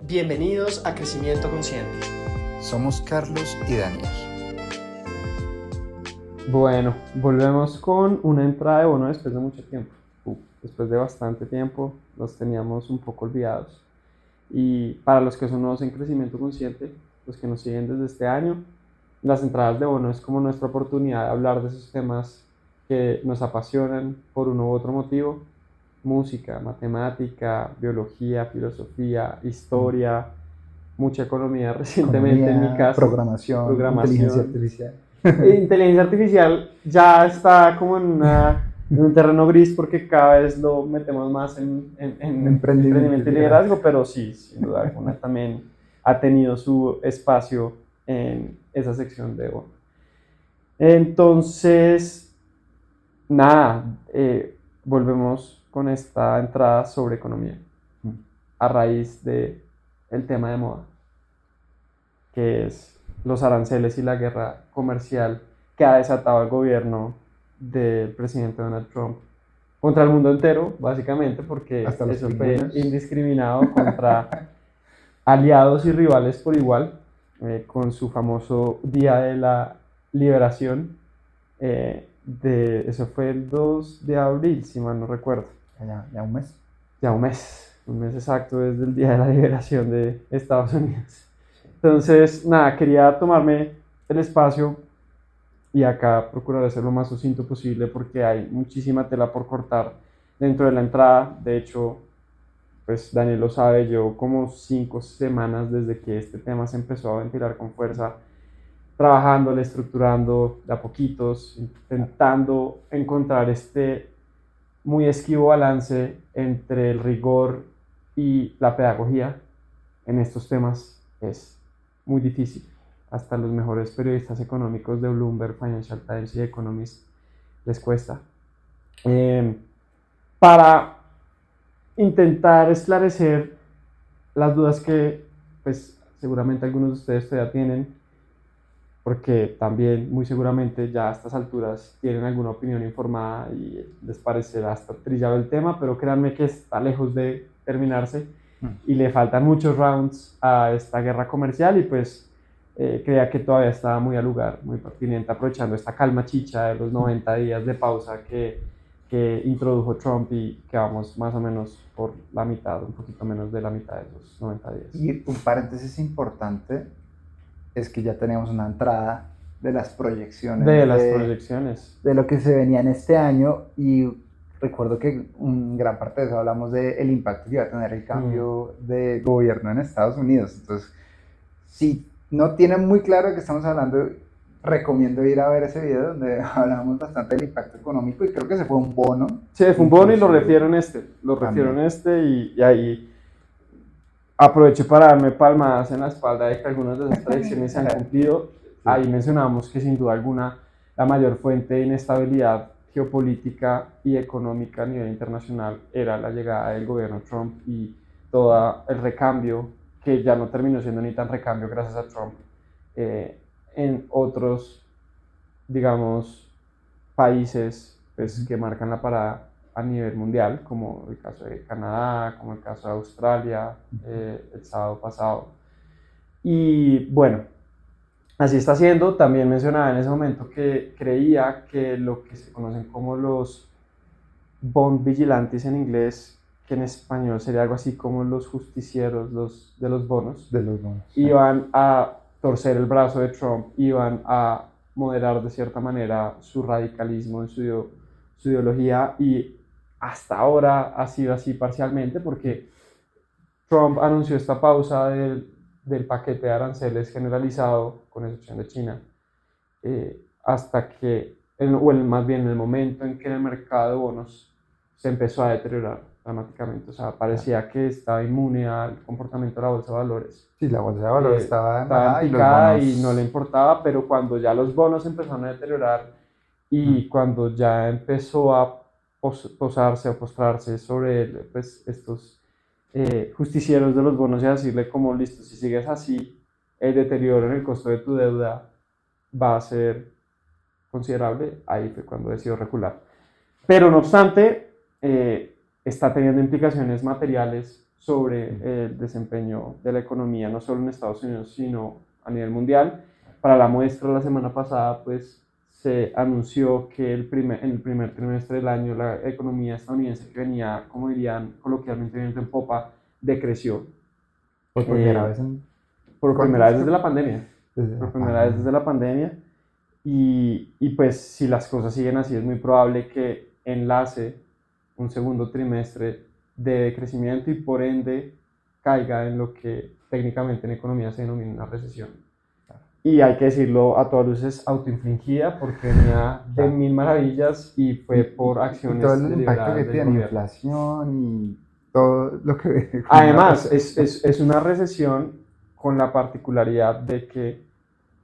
Bienvenidos a Crecimiento Consciente. Somos Carlos y Daniel. Bueno, volvemos con una entrada de bono después de mucho tiempo. Después de bastante tiempo, los teníamos un poco olvidados. Y para los que son nuevos en Crecimiento Consciente, los que nos siguen desde este año, las entradas de bono es como nuestra oportunidad de hablar de esos temas que nos apasionan por uno u otro motivo. Música, matemática, biología, filosofía, historia, mucha economía recientemente en mi caso. Programación, inteligencia artificial. Inteligencia artificial ya está como en un terreno gris porque cada vez lo metemos más en emprendimiento y liderazgo, pero sí, sin duda alguna también ha tenido su espacio en esa sección de bono. Entonces, nada, volvemos con esta entrada sobre economía a raíz del tema de moda, que es los aranceles y la guerra comercial que ha desatado el gobierno del presidente Donald Trump contra el mundo entero, básicamente, porque eso fue indiscriminado contra aliados y rivales por igual, con su famoso Día de la Liberación. Eso fue el 2 de abril, si mal no recuerdo. Ya un mes. Ya un mes exacto desde el Día de la Liberación de Estados Unidos. Entonces, nada, quería tomarme el espacio y acá procurar hacer lo más sucinto posible porque hay muchísima tela por cortar dentro de la entrada. De hecho, pues Daniel lo sabe, llevo como 5 semanas desde que este tema se empezó a ventilar con fuerza, trabajándole, estructurando de a poquitos, intentando encontrar este muy esquivo balance entre el rigor y la pedagogía en estos temas. Es muy difícil. Hasta los mejores periodistas económicos de Bloomberg, Financial Times y Economist les cuesta. Para intentar esclarecer las dudas que pues seguramente algunos de ustedes todavía tienen, porque también muy seguramente ya a estas alturas tienen alguna opinión informada y les parecerá hasta trillado el tema, pero créanme que está lejos de terminarse y le faltan muchos rounds a esta guerra comercial y pues creía que todavía estaba muy al lugar, muy pertinente, aprovechando esta calma chicha de los 90 días de pausa que introdujo Trump y que vamos más o menos por la mitad, un poquito menos de la mitad de esos 90 días. Y un paréntesis importante es que ya tenemos una entrada de las proyecciones. De lo que se venía en este año, y recuerdo que en gran parte de eso hablamos del impacto que iba a tener el cambio de gobierno en Estados Unidos. Entonces, si no tienen muy claro de qué estamos hablando, recomiendo ir a ver ese video donde hablamos bastante del impacto económico y creo que se fue un bono. Sí, fue un bono y lo refiero en este, y ahí aprovecho para darme palmadas en la espalda de que algunas de esas predicciones se han cumplido. Sí. Ahí mencionábamos que sin duda alguna la mayor fuente de inestabilidad geopolítica y económica a nivel internacional era la llegada del gobierno Trump y todo el recambio, que ya no terminó siendo ni tan recambio gracias a Trump, en otros, digamos, países pues, que marcan la parada a nivel mundial, como el caso de Canadá, como el caso de Australia, el sábado pasado. Y bueno, así está siendo. También mencionaba en ese momento que creía que lo que se conocen como los bond vigilantes en inglés, que en español sería algo así como los justicieros de los bonos, iban a torcer el brazo de Trump, iban a moderar de cierta manera su radicalismo en su ideología, y hasta ahora ha sido así parcialmente porque Trump anunció esta pausa del paquete de aranceles generalizado, con excepción de China, hasta que, más bien en el momento en que el mercado de bonos se empezó a deteriorar dramáticamente. O sea, parecía que estaba inmune al comportamiento de la bolsa de valores. Sí, la bolsa de valores estaba en picada y no le importaba, pero cuando ya los bonos empezaron a deteriorar y cuando ya empezó a posarse o postrarse sobre pues, estos justicieros de los bonos y decirle como, listo, si sigues así, el deterioro en el costo de tu deuda va a ser considerable. Ahí fue cuando decidió recular. Pero no obstante, está teniendo implicaciones materiales sobre el desempeño de la economía, no solo en Estados Unidos, sino a nivel mundial. Para la muestra, la semana pasada, pues se anunció que en el primer trimestre del año la economía estadounidense, que venía, como dirían coloquialmente, viento en popa, decreció. Por primera vez por primera vez desde la pandemia. Por primera vez desde la pandemia. Y pues si las cosas siguen así, es muy probable que enlace un segundo trimestre de crecimiento y por ende caiga en lo que técnicamente en economía se denomina una recesión. Y hay que decirlo a todas luces autoinfligida porque venía de mil maravillas y fue por acciones y todo el impacto que tiene, inflación y todo lo que... Además, es una recesión con la particularidad de que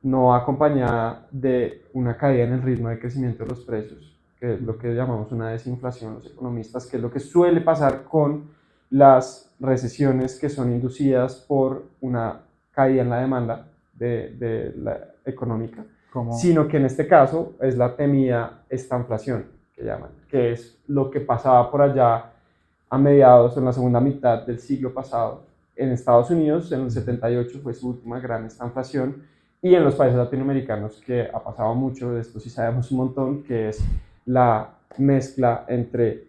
no va acompañada de una caída en el ritmo de crecimiento de los precios, que es lo que llamamos una desinflación los economistas, que es lo que suele pasar con las recesiones que son inducidas por una caída en la demanda de la económica, sino que en este caso es la temida estanflación, que llaman, que es lo que pasaba por allá a mediados, en la segunda mitad del siglo pasado, en Estados Unidos, en el 78 fue su última gran estanflación, y en los países latinoamericanos, que ha pasado mucho, de esto sí sabemos un montón, que es la mezcla entre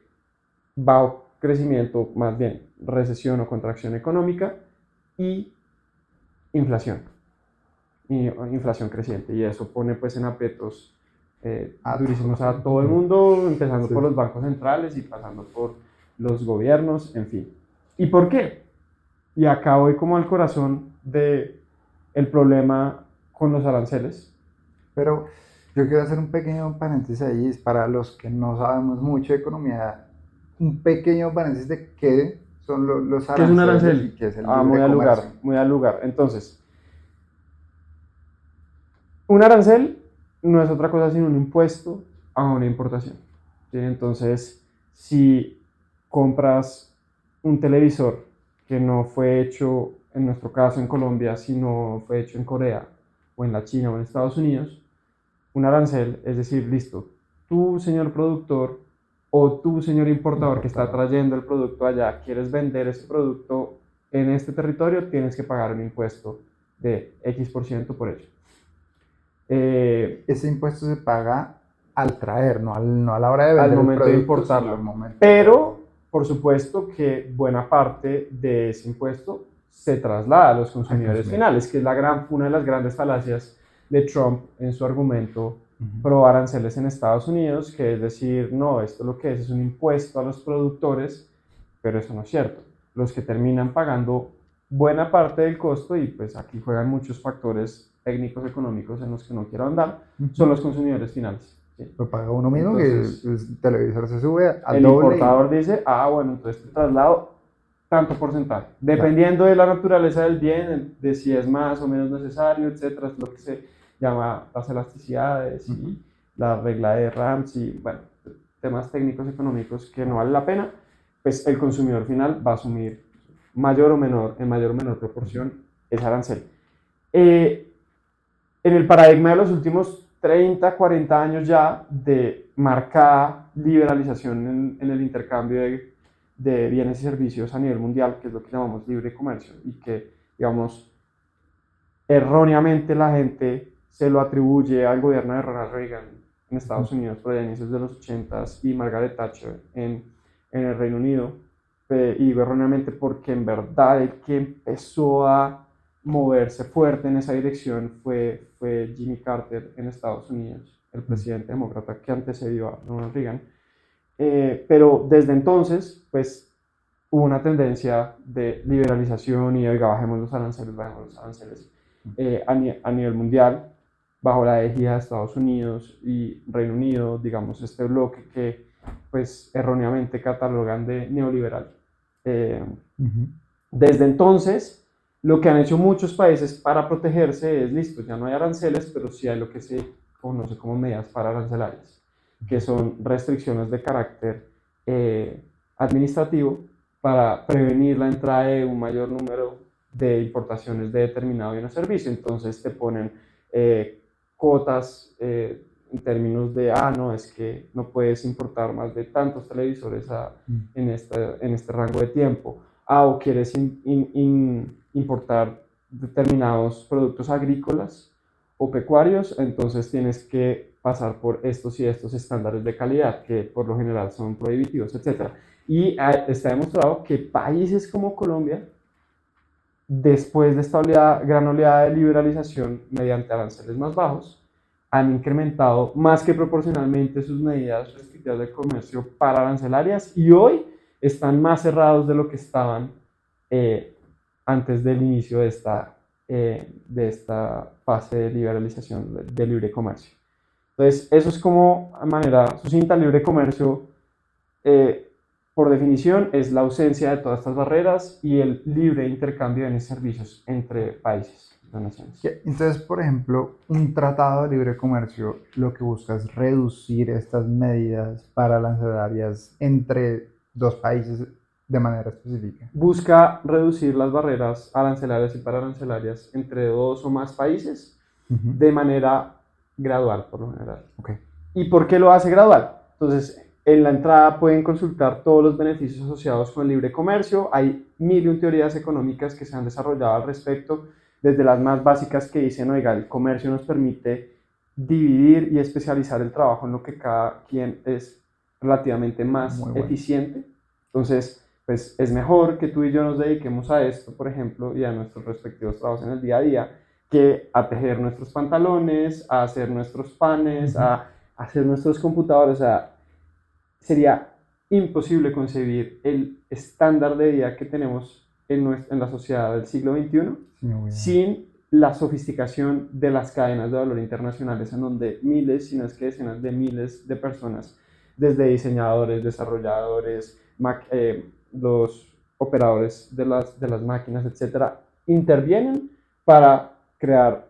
bajo crecimiento, más bien recesión o contracción económica, y inflación, y inflación creciente, y eso pone pues en aprietos durísimos a todo el mundo, empezando por los bancos centrales y pasando por los gobiernos, en fin. ¿Y por qué? Y acá voy como al corazón del problema con los aranceles. Pero yo quiero hacer un pequeño paréntesis ahí, es para los que no sabemos mucho de economía, un pequeño paréntesis de qué son los aranceles. ¿Qué es un arancel? Y qué es el libre comercio. Muy al lugar. Entonces, un arancel no es otra cosa sino un impuesto a una importación. ¿Sí? Entonces, si compras un televisor que no fue hecho, en nuestro caso en Colombia, sino fue hecho en Corea o en la China o en Estados Unidos, un arancel es decir, listo, tú señor productor o tú señor importador que está trayendo el producto allá, quieres vender ese producto en este territorio, tienes que pagar un impuesto de X% por ello. Ese impuesto se paga al traer, no a la hora de vender al momento el de producto, importarlo. Pero, por supuesto que buena parte de ese impuesto se traslada a los consumidores finales, que es una de las grandes falacias de Trump en su argumento pro aranceles en Estados Unidos, que es decir, no, esto lo que es un impuesto a los productores, pero eso no es cierto. Los que terminan pagando buena parte del costo, y pues aquí juegan muchos factores técnicos económicos en los que no quiero andar, son los consumidores finales. ¿Sí? Lo paga uno mismo. Entonces, que el televisor se sube al el doble. El importador dice, bueno, entonces te traslado tanto porcentaje. Dependiendo de la naturaleza del bien, de si es más o menos necesario, etcétera, es lo que se llama las elasticidades y la regla de Ramsey, bueno, temas técnicos económicos que no vale la pena, pues el consumidor final va a asumir en mayor o menor proporción ese arancel. En el paradigma de los últimos 30, 40 años ya de marcada liberalización en el intercambio de bienes y servicios a nivel mundial, que es lo que llamamos libre comercio, y que, digamos, erróneamente la gente se lo atribuye al gobierno de Ronald Reagan en Estados Unidos por allá inicios de los 80s y Margaret Thatcher en el Reino Unido, y digo erróneamente porque en verdad el que empezó a moverse fuerte en esa dirección fue Jimmy Carter en Estados Unidos, el presidente demócrata que antecedió a Ronald Reagan. Pero desde entonces, pues, hubo una tendencia de liberalización y, oiga, bajemos los aranceles a nivel mundial, bajo la égida de Estados Unidos y Reino Unido, digamos, este bloque que, pues, erróneamente catalogan de neoliberal. Desde entonces, lo que han hecho muchos países para protegerse es, listo, ya no hay aranceles, pero sí hay lo que se conoce como medidas pararancelarias, que son restricciones de carácter administrativo para prevenir la entrada de un mayor número de importaciones de determinado bien o servicio. Entonces te ponen cuotas en términos de, no, es que no puedes importar más de tantos televisores en este rango de tiempo. o quieres importar determinados productos agrícolas o pecuarios, entonces tienes que pasar por estos y estos estándares de calidad que por lo general son prohibitivos, etc. Y está demostrado que países como Colombia, después de esta gran oleada de liberalización mediante aranceles más bajos, han incrementado más que proporcionalmente sus medidas restrictivas de comercio para arancelarias y hoy están más cerrados de lo que estaban antes del inicio de esta fase de liberalización de libre comercio. Entonces, eso es como a manera sucinta. Libre comercio, por definición, es la ausencia de todas estas barreras y el libre intercambio de bienes y servicios entre países. Entonces, por ejemplo, un tratado de libre comercio lo que busca es reducir estas medidas para arancelarias entre dos países de manera específica. Busca reducir las barreras arancelarias y pararancelarias entre dos o más países de manera gradual, por lo general. Okay. ¿Y por qué lo hace gradual? Entonces, en la entrada pueden consultar todos los beneficios asociados con el libre comercio. Hay 1001 teorías económicas que se han desarrollado al respecto, desde las más básicas que dicen, oiga, el comercio nos permite dividir y especializar el trabajo en lo que cada quien es relativamente más eficiente. Entonces, pues es mejor que tú y yo nos dediquemos a esto, por ejemplo, y a nuestros respectivos trabajos en el día a día, que a tejer nuestros pantalones, a hacer nuestros panes, a hacer nuestros computadores. O sea, sería imposible concebir el estándar de vida que tenemos en la sociedad del siglo XXI sin la sofisticación de las cadenas de valor internacionales, en donde miles, si no es que decenas de miles de personas, desde diseñadores, desarrolladores, los operadores de las máquinas, etcétera, intervienen para crear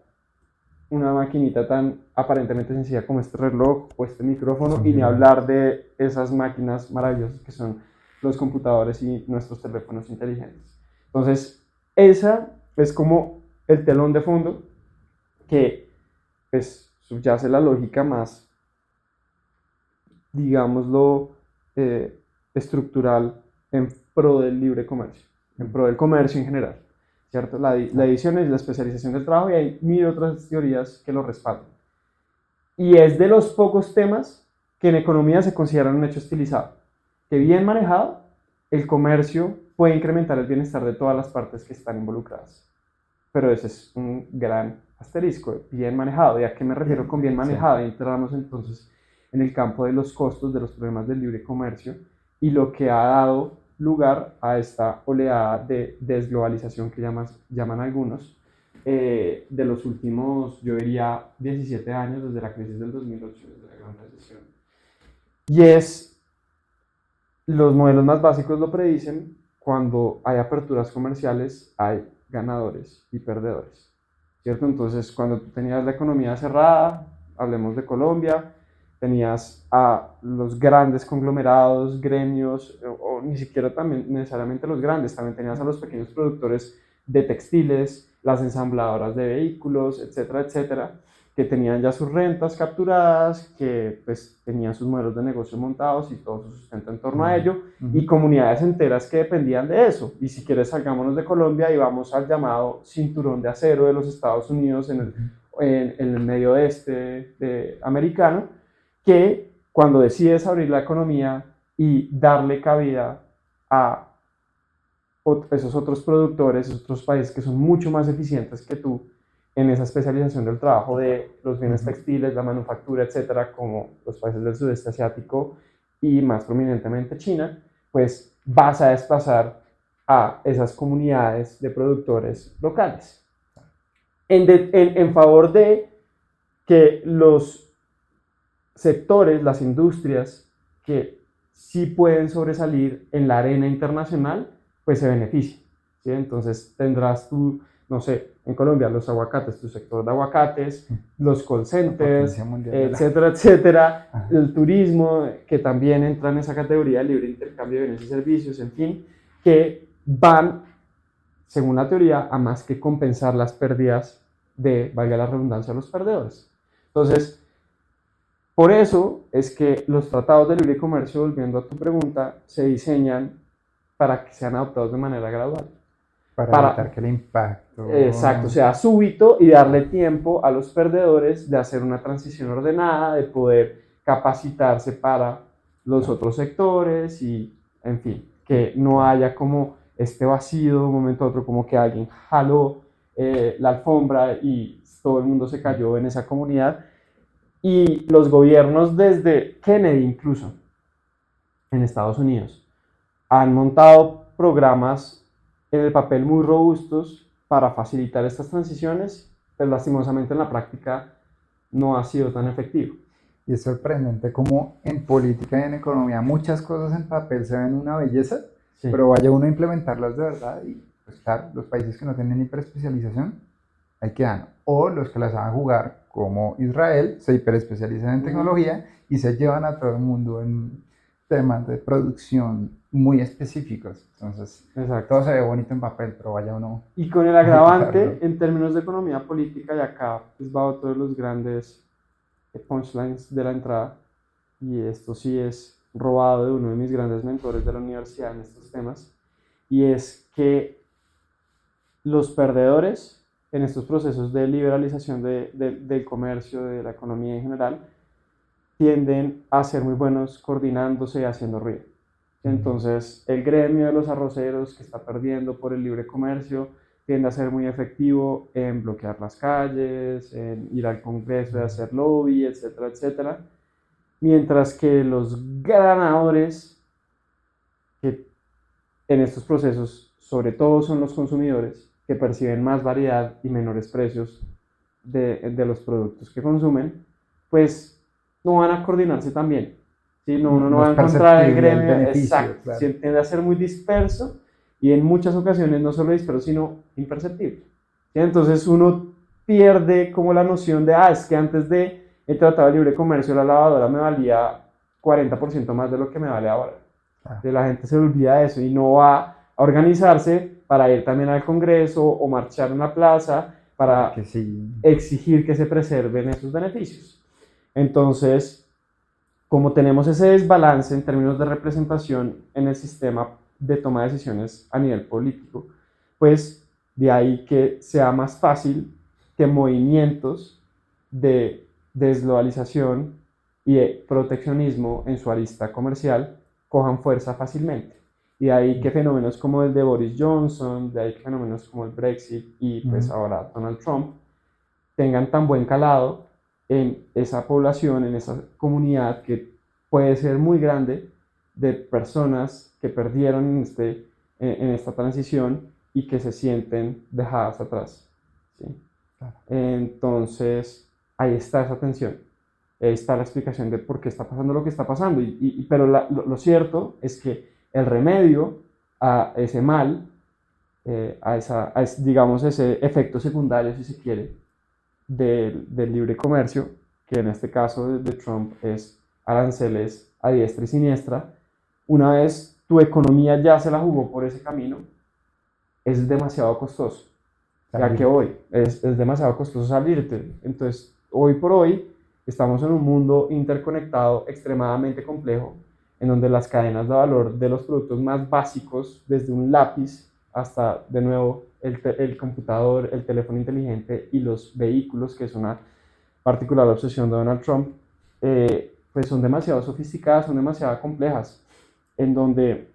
una maquinita tan aparentemente sencilla como este reloj o este micrófono, y ni hablar de esas máquinas maravillosas que son los computadores y nuestros teléfonos inteligentes. Entonces, esa es como el telón de fondo que pues subyace la lógica más, digámoslo, estructural en pro del libre comercio, en pro del comercio en general, ¿cierto? La edición es la especialización del trabajo, y hay mil otras teorías que lo respaldan. Y es de los pocos temas que en economía se consideran un hecho estilizado, que bien manejado, el comercio puede incrementar el bienestar de todas las partes que están involucradas. Pero ese es un gran asterisco, bien manejado. ¿Y a qué me refiero con bien manejado? Y entramos entonces en el campo de los costos, de los problemas del libre comercio y lo que ha dado lugar a esta oleada de desglobalización que llaman algunos, de los últimos, yo diría, 17 años, desde la crisis del 2008, desde la gran recesión. Y los modelos más básicos lo predicen: cuando hay aperturas comerciales hay ganadores y perdedores, ¿cierto? Entonces, cuando tú tenías la economía cerrada, hablemos de Colombia, tenías a los grandes conglomerados, gremios, o ni siquiera también necesariamente los grandes, también tenías a los pequeños productores de textiles, las ensambladoras de vehículos, etcétera, etcétera, que tenían ya sus rentas capturadas, que pues tenían sus modelos de negocio montados y todo su sustento en torno a ello, y comunidades enteras que dependían de eso. Y si quieres, salgámonos de Colombia y vamos al llamado cinturón de acero de los Estados Unidos en el medio oeste americano, que cuando decides abrir la economía y darle cabida a esos otros productores, esos otros países que son mucho más eficientes que tú en esa especialización del trabajo de los bienes textiles, la manufactura, etcétera, como los países del sudeste asiático y más prominentemente China, pues vas a desplazar a esas comunidades de productores locales en favor de que los sectores, las industrias que sí pueden sobresalir en la arena internacional, pues se beneficien, ¿sí? Entonces tendrás tú, no sé, en Colombia los aguacates, tu sector de aguacates, los call centers, etcétera, etcétera, el turismo, que también entra en esa categoría de libre intercambio de bienes y servicios, en fin, que van, según la teoría, a más que compensar las pérdidas de, valga la redundancia, los perdedores. Entonces, por eso es que los tratados de libre comercio, volviendo a tu pregunta, se diseñan para que sean adoptados de manera gradual. Para evitar que el impacto... Exacto, sea súbito y darle tiempo a los perdedores de hacer una transición ordenada, de poder capacitarse para los otros sectores y, en fin, que no haya como este vacío de un momento a otro, como que alguien jaló la alfombra y todo el mundo se cayó en esa comunidad. Y los gobiernos desde Kennedy incluso, en Estados Unidos, han montado programas en el papel muy robustos para facilitar estas transiciones, pero lastimosamente en la práctica no ha sido tan efectivo. Y es sorprendente cómo en política y en economía muchas cosas en papel se ven una belleza, sí, pero vaya uno a implementarlas de verdad y pues claro, los países que no tienen hiperespecialización, ahí quedan. O los que las saben jugar, como Israel, se hiperespecializan en tecnología y se llevan a todo el mundo en temas de producción muy específicos. Entonces, exacto, todo se ve bonito en papel, pero vaya uno... Y con el agravante, en términos de economía política, y acá pues va otro de los grandes punchlines de la entrada, y esto sí es robado de uno de mis grandes mentores de la universidad en estos temas, y es que los perdedores en estos procesos de liberalización del comercio, de la economía en general, tienden a ser muy buenos coordinándose y haciendo ruido. Entonces, el gremio de los arroceros que está perdiendo por el libre comercio tiende a ser muy efectivo en bloquear las calles, en ir al Congreso y hacer lobby, etcétera, etcétera. Mientras que los ganadores, que en estos procesos, sobre todo son los consumidores, que perciben más variedad y menores precios de los productos que consumen, pues no van a coordinarse tan bien. ¿Sí? Uno no va a encontrar el gremio, exacto, claro, tiende a ser muy disperso y en muchas ocasiones no solo disperso, sino imperceptible. ¿Sí? Entonces uno pierde como la noción de, es que antes de el Tratado de Libre Comercio la lavadora me valía 40% más de lo que me vale ahora. La gente se olvida de eso y no va a organizarse para ir también al Congreso o marchar en la plaza para exigir que se preserven esos beneficios. Entonces, como tenemos ese desbalance en términos de representación en el sistema de toma de decisiones a nivel político, pues de ahí que sea más fácil que movimientos de desglobalización y de proteccionismo en su arista comercial cojan fuerza fácilmente. Y de ahí que fenómenos como el de Boris Johnson, de ahí que fenómenos como el Brexit y pues ahora Donald Trump tengan tan buen calado en esa población, en esa comunidad que puede ser muy grande de personas que perdieron en esta transición y que se sienten dejadas atrás. ¿Sí? Claro. Entonces, ahí está esa tensión. Ahí está la explicación de por qué está pasando lo que está pasando. Pero lo cierto es que el remedio a ese mal, digamos, ese efecto secundario, si se quiere, del libre comercio, que en este caso de Trump es aranceles a diestra y siniestra, una vez tu economía ya se la jugó por ese camino, es demasiado costoso. Ya que hoy es demasiado costoso salirte. Entonces, hoy por hoy, estamos en un mundo interconectado extremadamente complejo, en donde las cadenas de valor de los productos más básicos, desde un lápiz hasta, de nuevo, el computador, el teléfono inteligente y los vehículos, que es una particular obsesión de Donald Trump, pues son demasiado sofisticadas, son demasiado complejas, en donde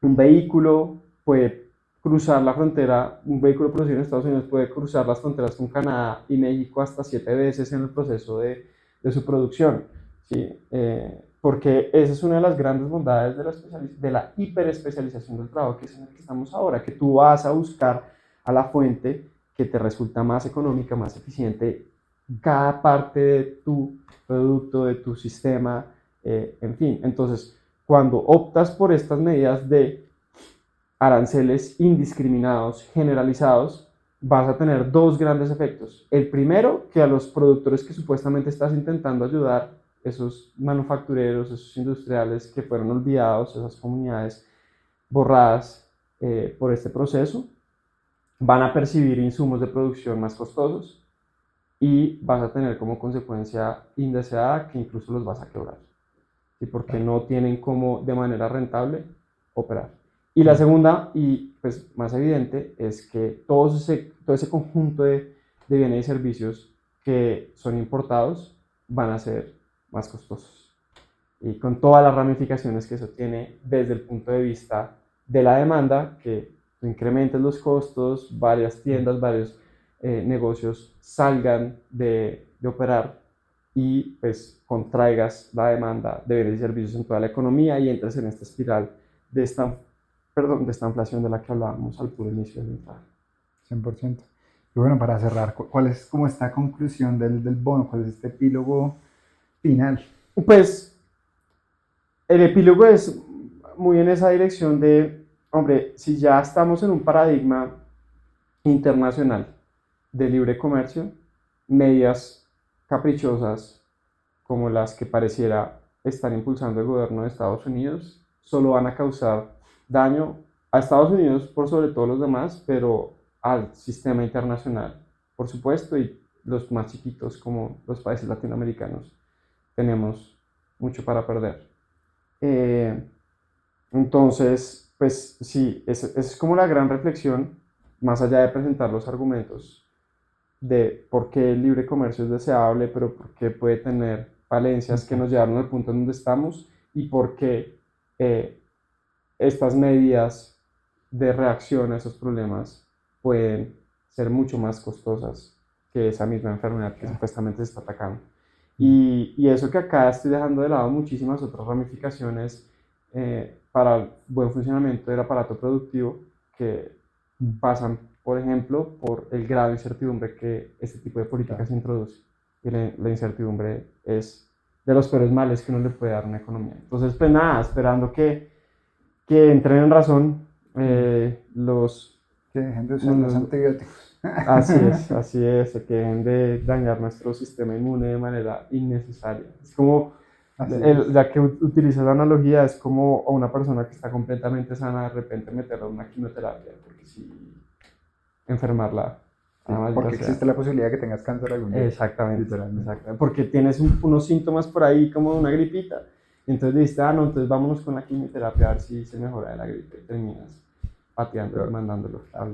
un vehículo puede cruzar la frontera, un vehículo producido en Estados Unidos puede cruzar las fronteras con Canadá y México hasta 7 veces en el proceso de su producción, ¿sí? Porque esa es una de las grandes bondades de la hiperespecialización del trabajo, que es en el que estamos ahora, que tú vas a buscar a la fuente que te resulta más económica, más eficiente, cada parte de tu producto, de tu sistema, en fin. Entonces, cuando optas por estas medidas de aranceles indiscriminados, generalizados, vas a tener dos grandes efectos. El primero, que a los productores que supuestamente estás intentando ayudar, esos manufactureros, esos industriales que fueron olvidados, esas comunidades borradas por este proceso, van a percibir insumos de producción más costosos y vas a tener como consecuencia indeseada que incluso los vas a quebrar, ¿sí? Porque no tienen como de manera rentable operar. Y la segunda, y pues más evidente, es que todo ese conjunto de bienes y servicios que son importados van a ser más costosos. Y con todas las ramificaciones que eso tiene desde el punto de vista de la demanda, que tú incrementes los costos, varias tiendas, varios negocios salgan de operar y pues contraigas la demanda de bienes y servicios en toda la economía y entres en esta espiral de esta inflación de la que hablábamos al puro inicio del entrada. 100%. Y bueno, para cerrar, ¿cuál es como esta conclusión del bono? ¿Cuál es este epílogo final? Pues el epílogo es muy en esa dirección de, hombre, si ya estamos en un paradigma internacional de libre comercio, medidas caprichosas como las que pareciera estar impulsando el gobierno de Estados Unidos solo van a causar daño a Estados Unidos por sobre todo los demás, pero al sistema internacional, por supuesto, y los más chiquitos como los países latinoamericanos tenemos mucho para perder. Entonces, pues sí, esa es como la gran reflexión, más allá de presentar los argumentos de por qué el libre comercio es deseable, pero por qué puede tener falencias que nos llevaron al punto en donde estamos y por qué estas medidas de reacción a esos problemas pueden ser mucho más costosas que esa misma enfermedad que supuestamente se está atacando. Y eso que acá estoy dejando de lado muchísimas otras ramificaciones para el buen funcionamiento del aparato productivo que pasan, por ejemplo, por el grado de incertidumbre que este tipo de políticas introduce. Y la incertidumbre es de los peores males que uno le puede dar a una economía. Entonces, pues nada, esperando que entren en razón los... Que dejen de usar los antibióticos. Así es, que dejen de dañar nuestro sistema inmune de manera innecesaria. Es como, ya que utilizas la analogía, es como a una persona que está completamente sana de repente meterla en una quimioterapia, porque si enfermarla. Porque existe la posibilidad de que tengas cáncer algún día. Exactamente. Porque tienes unos síntomas por ahí como de una gripita. Entonces dijiste, no, entonces vámonos con la quimioterapia a ver si se mejora de la gripe. Y terminas pateando y mandándolo a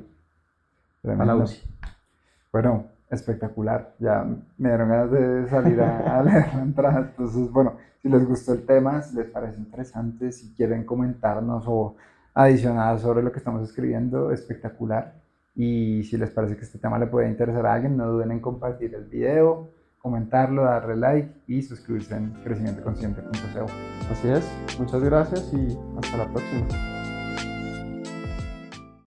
la UCI. Bueno, espectacular. Ya me dieron ganas de salir a leer la entrada. Entonces, bueno, si les gustó el tema, si les parece interesante, si quieren comentarnos o adicionar sobre lo que estamos escribiendo, espectacular. Y si les parece que este tema le puede interesar a alguien, no duden en compartir el video, comentarlo, darle like y suscribirse en crecimientoconsciente.co. Así es, muchas gracias y hasta la próxima.